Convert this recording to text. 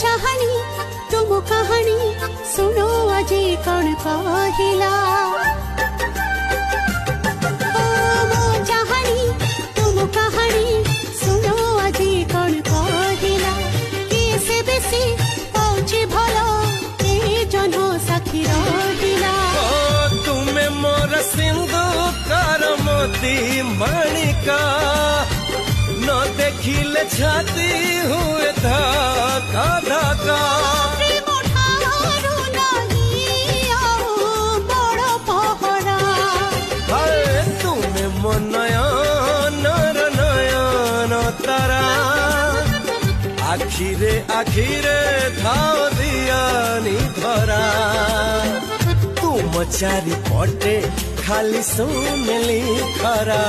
चाहनी तुम कहानी सुनो अजी कौन कहिला मो चाहनी तुम कहानी सुनो अजी कौन कहिला किए से बेसी पहुँचे भलो ए जन साखी रहिला तुम्हें मोर सिंधु कर मोती माणिका न देखिले छाती हुए धका धका तुम्हें मो नयन नयन तारा आखिरे आखिरे धाओ दियानी धरा तुम चारि पटे खाली सुनली खरा।